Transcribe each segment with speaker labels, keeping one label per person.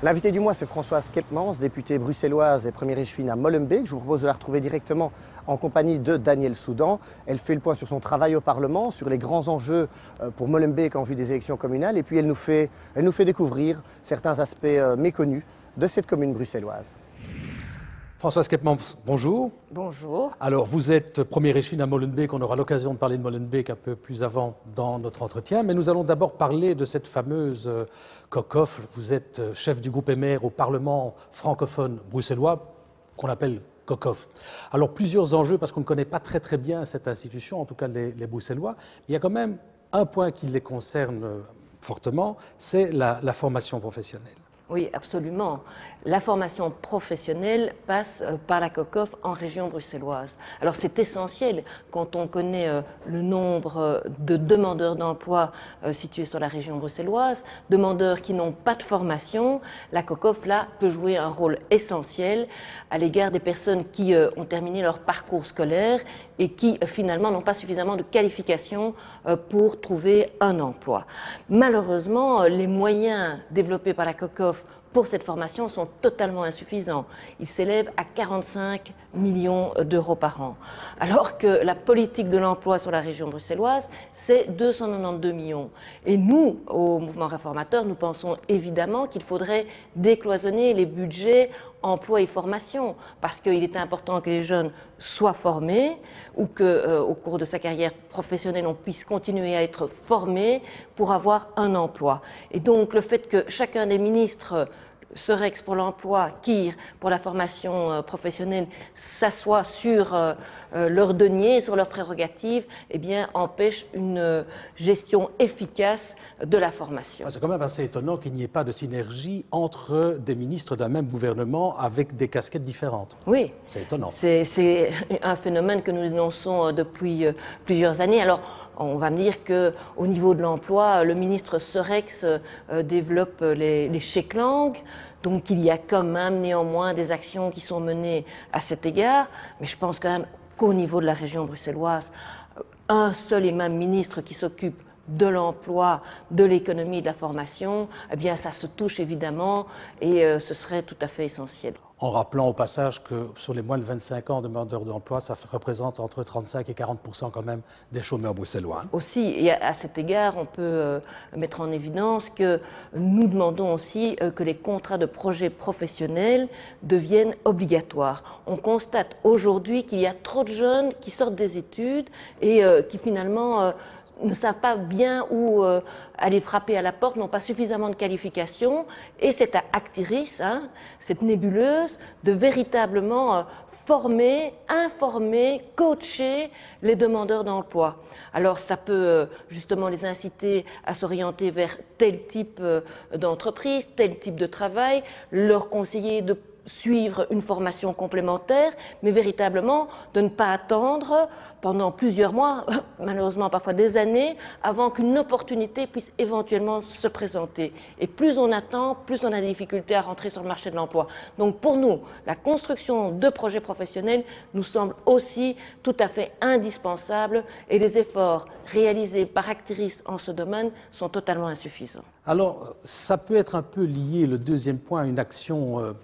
Speaker 1: L'invité du mois, c'est Françoise Keppmans, députée bruxelloise et première échevine à Molenbeek. Je vous propose de la retrouver directement en compagnie de Daniel Soudan. Elle fait le point sur son travail au Parlement, sur les grands enjeux pour Molenbeek en vue des élections communales. Et puis elle nous fait découvrir certains aspects méconnus de cette commune bruxelloise.
Speaker 2: Françoise Keppmans, bonjour.
Speaker 3: Bonjour.
Speaker 2: Alors, vous êtes première échevine à Molenbeek. On aura l'occasion de parler de Molenbeek un peu plus avant dans notre entretien. Mais nous allons d'abord parler de cette fameuse COCOF. Vous êtes chef du groupe MR au Parlement francophone bruxellois, qu'on appelle COCOF. Alors, plusieurs enjeux, parce qu'on ne connaît pas très bien cette institution, en tout cas les Bruxellois. Il y a quand même un point qui les concerne fortement, c'est la formation professionnelle.
Speaker 3: Oui, absolument. La formation professionnelle passe par la COCOF en région bruxelloise. Alors c'est essentiel quand on connaît le nombre de demandeurs d'emploi situés sur la région bruxelloise, demandeurs qui n'ont pas de formation. La COCOF, là, peut jouer un rôle essentiel à l'égard des personnes qui ont terminé leur parcours scolaire et qui finalement n'ont pas suffisamment de qualifications pour trouver un emploi. Malheureusement, les moyens développés par la COCOF pour cette formation sont totalement insuffisants. Ils s'élèvent à 45 millions d'euros par an. Alors que la politique de l'emploi sur la région bruxelloise, c'est 292 millions. Et nous, au mouvement réformateur, nous pensons évidemment qu'il faudrait décloisonner les budgets emploi et formation, parce qu'il est important que les jeunes soient formés ou qu'au cours de sa carrière professionnelle, on puisse continuer à être formé pour avoir un emploi. Et donc, le fait que chacun des ministres Serex pour l'emploi, KIR pour la formation professionnelle, s'assoient sur leurs deniers, sur leurs prérogatives, eh bien, empêche une gestion efficace de la formation.
Speaker 2: C'est quand même assez étonnant qu'il n'y ait pas de synergie entre des ministres d'un même gouvernement avec des casquettes différentes.
Speaker 3: Oui.
Speaker 2: C'est étonnant.
Speaker 3: C'est un phénomène que nous dénonçons depuis plusieurs années. Alors, on va me dire qu'au niveau de l'emploi, le ministre Serex développe les chèques langues. Donc il y a quand même néanmoins des actions qui sont menées à cet égard. Mais je pense quand même qu'au niveau de la région bruxelloise, un seul et même ministre qui s'occupe de l'emploi, de l'économie et de la formation, eh bien ça se touche évidemment et ce serait tout à fait essentiel.
Speaker 2: En rappelant au passage que sur les moins de 25 ans de demandeurs d'emploi, ça représente entre 35 et 40% quand même des chômeurs bruxellois.
Speaker 3: Aussi, et à cet égard, on peut mettre en évidence que nous demandons aussi que les contrats de projet professionnels deviennent obligatoires. On constate aujourd'hui qu'il y a trop de jeunes qui sortent des études et qui finalement ne savent pas bien où aller frapper à la porte, n'ont pas suffisamment de qualifications, et c'est à Actiris, cette nébuleuse, de véritablement former, informer, coacher les demandeurs d'emploi. Alors ça peut justement les inciter à s'orienter vers tel type d'entreprise, tel type de travail, leur conseiller de suivre une formation complémentaire, mais véritablement de ne pas attendre pendant plusieurs mois, malheureusement parfois des années, avant qu'une opportunité puisse éventuellement se présenter. Et plus on attend, plus on a des difficultés à rentrer sur le marché de l'emploi. Donc pour nous, la construction de projets professionnels nous semble aussi tout à fait indispensable et les efforts réalisés par Actiris en ce domaine sont totalement insuffisants.
Speaker 2: Alors, ça peut être un peu lié, le deuxième point, à une action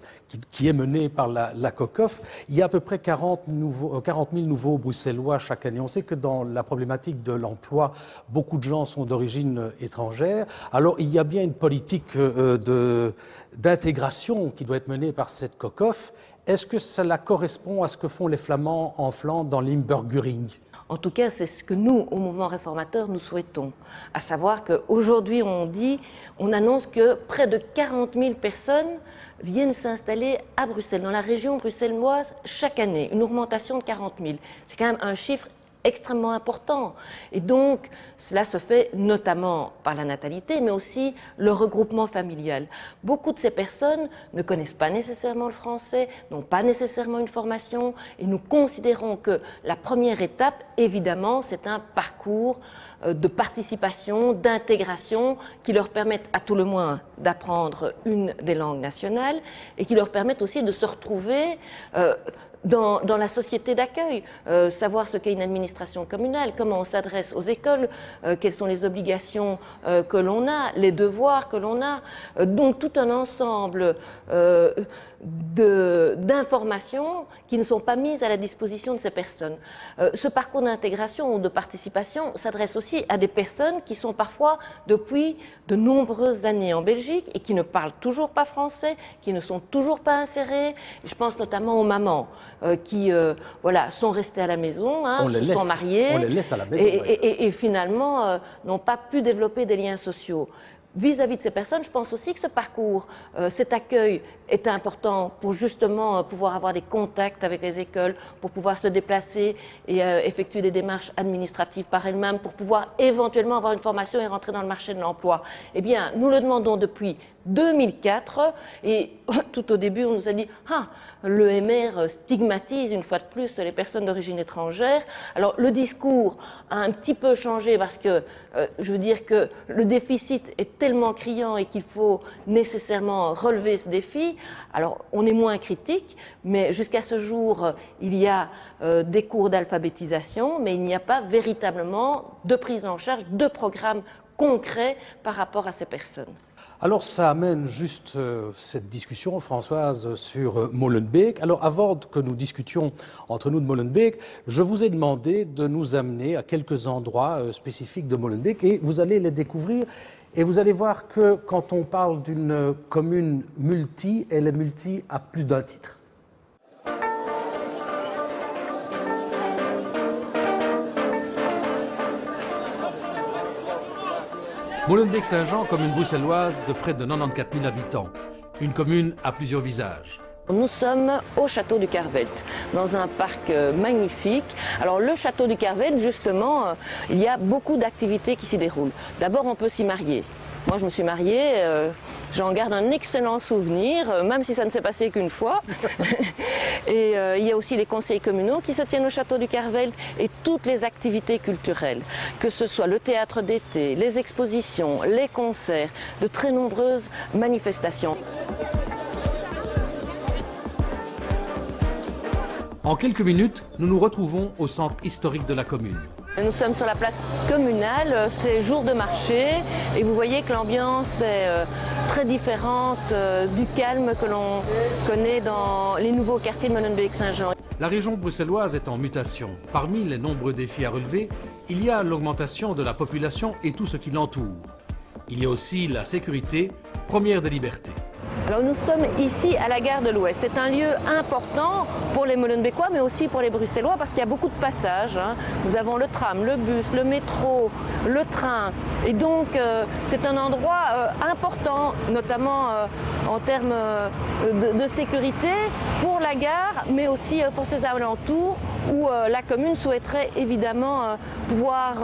Speaker 2: qui est menée par la COCOF. Il y a à peu près 40 000 nouveaux Bruxellois chaque année. On sait que dans la problématique de l'emploi, beaucoup de gens sont d'origine étrangère. Alors, il y a bien une politique d'intégration qui doit être menée par cette COCOF. Est-ce que cela correspond à ce que font les Flamands en Flandre dans l'Imburgering ?
Speaker 3: En tout cas, c'est ce que nous, au mouvement réformateur, nous souhaitons. À savoir qu'aujourd'hui, on annonce que près de 40 000 personnes viennent s'installer à Bruxelles, dans la région bruxelloise, chaque année. Une augmentation de 40 000. C'est quand même un chiffre extrêmement important. Et donc, cela se fait notamment par la natalité, mais aussi le regroupement familial. Beaucoup de ces personnes ne connaissent pas nécessairement le français, n'ont pas nécessairement une formation, et nous considérons que la première étape, évidemment, c'est un parcours de participation, d'intégration, qui leur permettent à tout le moins d'apprendre une des langues nationales et qui leur permettent aussi de se retrouver dans la société d'accueil, savoir ce qu'est une administration communale, comment on s'adresse aux écoles, quelles sont les obligations que l'on a, les devoirs que l'on a. Donc tout un ensemble d'informations qui ne sont pas mises à la disposition de ces personnes. Ce parcours d'intégration ou de participation s'adresse aussi à des personnes qui sont parfois depuis de nombreuses années en Belgique et qui ne parlent toujours pas français, qui ne sont toujours pas insérées. Je pense notamment aux mamans qui voilà, sont restées à la maison, hein, se sont mariées
Speaker 2: on les laisse à la maison,
Speaker 3: et finalement n'ont pas pu développer des liens sociaux. Vis-à-vis de ces personnes, je pense aussi que ce parcours, cet accueil est important pour justement pouvoir avoir des contacts avec les écoles, pour pouvoir se déplacer et effectuer des démarches administratives par elles-mêmes, pour pouvoir éventuellement avoir une formation et rentrer dans le marché de l'emploi. Eh bien, nous le demandons depuis 2004 et tout au début, on nous a dit « Ah, l'EMR stigmatise une fois de plus les personnes d'origine étrangère ». Alors, le discours a un petit peu changé parce que je veux dire que le déficit est tellement criant et qu'il faut nécessairement relever ce défi. Alors, on est moins critique, mais jusqu'à ce jour, il y a des cours d'alphabétisation, mais il n'y a pas véritablement de prise en charge, de programme concret par rapport à ces personnes.
Speaker 2: Alors ça amène juste cette discussion, Françoise, sur Molenbeek. Alors avant que nous discutions entre nous de Molenbeek, je vous ai demandé de nous amener à quelques endroits spécifiques de Molenbeek et vous allez les découvrir. Et vous allez voir que quand on parle d'une commune multi, elle est multi à plus d'un titre. Molenbeek-Saint-Jean, commune bruxelloise de près de 94 000 habitants. Une commune à plusieurs visages.
Speaker 3: Nous sommes au château du Carvelt, dans un parc magnifique. Alors le château du Carvelt, justement, il y a beaucoup d'activités qui s'y déroulent. D'abord, on peut s'y marier. Moi, je me suis mariée, j'en garde un excellent souvenir, même si ça ne s'est passé qu'une fois. Et il y a aussi les conseils communaux qui se tiennent au château du Carvelt et toutes les activités culturelles, que ce soit le théâtre d'été, les expositions, les concerts, de très nombreuses manifestations.
Speaker 2: En quelques minutes, nous nous retrouvons au centre historique de la commune.
Speaker 3: Nous sommes sur la place communale, c'est jour de marché et vous voyez que l'ambiance est très différente du calme que l'on connaît dans les nouveaux quartiers de Molenbeek-Saint-Jean.
Speaker 2: La région bruxelloise est en mutation. Parmi les nombreux défis à relever, il y a l'augmentation de la population et tout ce qui l'entoure. Il y a aussi la sécurité, première des libertés.
Speaker 3: Alors nous sommes ici à la gare de l'Ouest. C'est un lieu important pour les Molenbeekois, mais aussi pour les Bruxellois, parce qu'il y a beaucoup de passages, hein. Nous avons le tram, le bus, le métro, le train. Et donc c'est un endroit important, notamment en termes de sécurité pour la gare, mais aussi pour ses alentours, où la commune souhaiterait évidemment pouvoir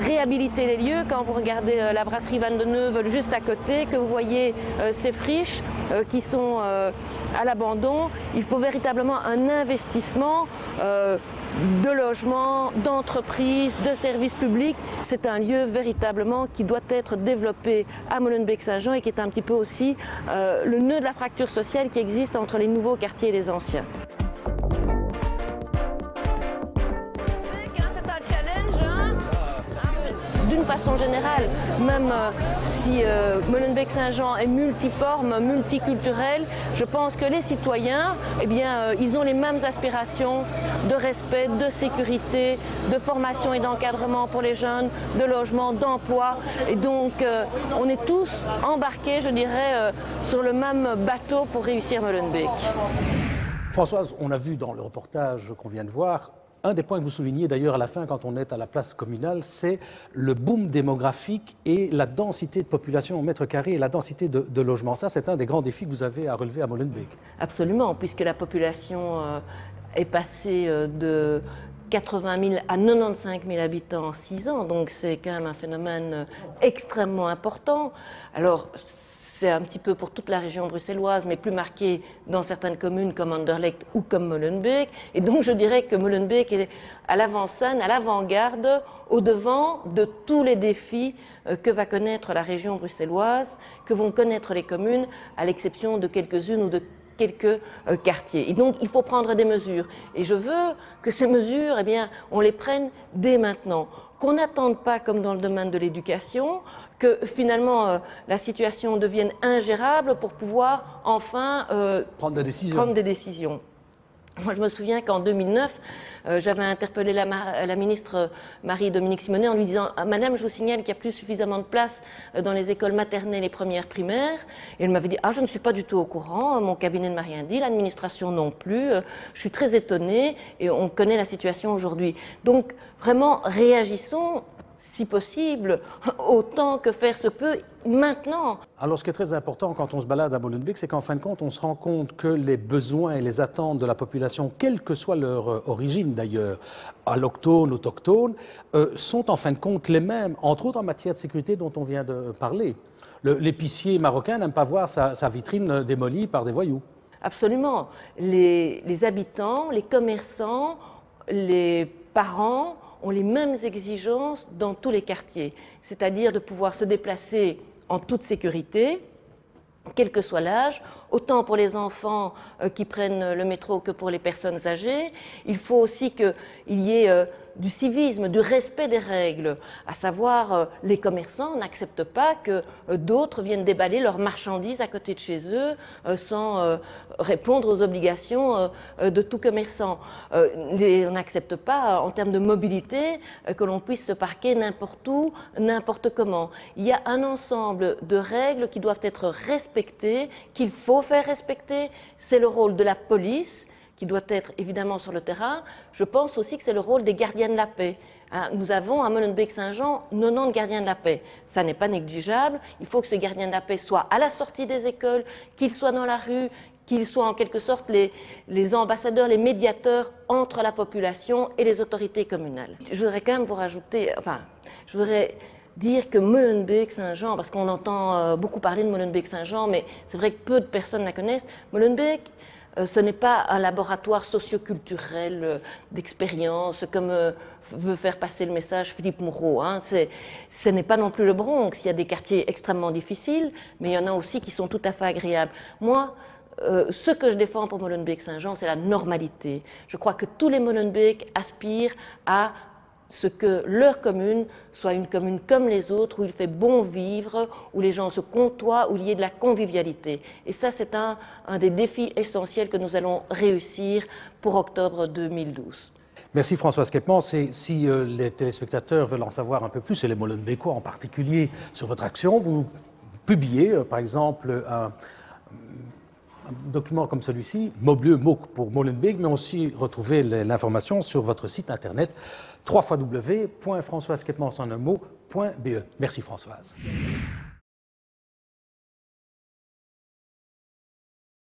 Speaker 3: réhabiliter les lieux. Quand vous regardez la brasserie Van de Neuvel juste à côté, que vous voyez ces friches qui sont à l'abandon, il faut véritablement un investissement de logement, d'entreprise, de services publics. C'est un lieu véritablement qui doit être développé à Molenbeek-Saint-Jean et qui est un petit peu aussi le nœud de la fracture sociale qui existe entre les nouveaux quartiers et les anciens. D'une façon générale, même si Molenbeek-Saint-Jean est multiforme, multiculturel, je pense que les citoyens, eh bien, ils ont les mêmes aspirations de respect, de sécurité, de formation et d'encadrement pour les jeunes, de logement, d'emploi. Et donc, on est tous embarqués, je dirais, sur le même bateau pour réussir Molenbeek.
Speaker 2: Françoise, on a vu dans le reportage qu'on vient de voir, un des points que vous soulignez d'ailleurs à la fin quand on est à la place communale, c'est le boom démographique et la densité de population au mètre carré et la densité de logements. Ça, c'est un des grands défis que vous avez à relever à Molenbeek.
Speaker 3: Absolument, puisque la population est passée de 80 000 à 95 000 habitants en 6 ans, donc c'est quand même un phénomène extrêmement important. Alors, c'est un petit peu pour toute la région bruxelloise, mais plus marqué dans certaines communes comme Anderlecht ou comme Molenbeek. Et donc je dirais que Molenbeek est à l'avant-scène, à l'avant-garde, au-devant de tous les défis que va connaître la région bruxelloise, que vont connaître les communes, à l'exception de quelques-unes ou de quelques quartiers. Et donc, il faut prendre des mesures. Et je veux que ces mesures, eh bien, on les prenne dès maintenant. Qu'on n'attende pas, comme dans le domaine de l'éducation, que finalement la situation devienne ingérable pour pouvoir enfin
Speaker 2: prendre des décisions.
Speaker 3: Moi, je me souviens qu'en 2009, j'avais interpellé la ministre Marie-Dominique Simonet en lui disant « Madame, je vous signale qu'il n'y a plus suffisamment de place dans les écoles maternelles et premières primaires. » Et elle m'avait dit « Ah, je ne suis pas du tout au courant, mon cabinet ne m'a rien dit, l'administration non plus, je suis très étonnée et on connaît la situation aujourd'hui. » Donc, vraiment, réagissons, si possible, autant que faire se peut, maintenant.
Speaker 2: Alors, ce qui est très important quand on se balade à Molenbeek, c'est qu'en fin de compte, on se rend compte que les besoins et les attentes de la population, quelle que soit leur origine d'ailleurs, allochtone, autochtone, sont en fin de compte les mêmes, entre autres en matière de sécurité dont on vient de parler. L'épicier marocain n'aime pas voir sa vitrine démolie par des voyous.
Speaker 3: Absolument. Les habitants, les commerçants, les parents ont les mêmes exigences dans tous les quartiers, c'est-à-dire de pouvoir se déplacer en toute sécurité, quel que soit l'âge, autant pour les enfants qui prennent le métro que pour les personnes âgées. Il faut aussi qu'il y ait du civisme, du respect des règles, à savoir les commerçants n'acceptent pas que d'autres viennent déballer leurs marchandises à côté de chez eux sans répondre aux obligations de tout commerçant. On n'accepte pas en termes de mobilité que l'on puisse se parquer n'importe où, n'importe comment. Il y a un ensemble de règles qui doivent être respectées, qu'il faut faire respecter. C'est le rôle de la police, qui doit être évidemment sur le terrain. Je pense aussi que c'est le rôle des gardiens de la paix. Nous avons à Molenbeek-Saint-Jean 90 gardiens de la paix. Ça n'est pas négligeable. Il faut que ce gardien de la paix soit à la sortie des écoles, qu'il soit dans la rue, qu'ils soient en quelque sorte les ambassadeurs, les médiateurs entre la population et les autorités communales. Je voudrais quand même vous rajouter, je voudrais dire que Molenbeek-Saint-Jean, parce qu'on entend beaucoup parler de Molenbeek-Saint-Jean, mais c'est vrai que peu de personnes la connaissent, Molenbeek, ce n'est pas un laboratoire socioculturel d'expérience, comme veut faire passer le message Philippe Moureau. Ce n'est pas non plus le Bronx. Il y a des quartiers extrêmement difficiles, mais il y en a aussi qui sont tout à fait agréables. Moi, ce que je défends pour Molenbeek-Saint-Jean, c'est la normalité. Je crois que tous les Molenbeek aspirent à ce que leur commune soit une commune comme les autres, où il fait bon vivre, où les gens se côtoient, où il y ait de la convivialité. Et ça, c'est un des défis essentiels que nous allons réussir pour octobre 2012.
Speaker 2: Merci Françoise Quepement. Si les téléspectateurs veulent en savoir un peu plus, et les Molenbeekois en particulier, sur votre action, vous publiez par exemple un document comme celui-ci, Mobleu MOOC pour Molenbeek, mais aussi retrouver l'information sur votre site internet www.françoisequepement.be. Merci Françoise.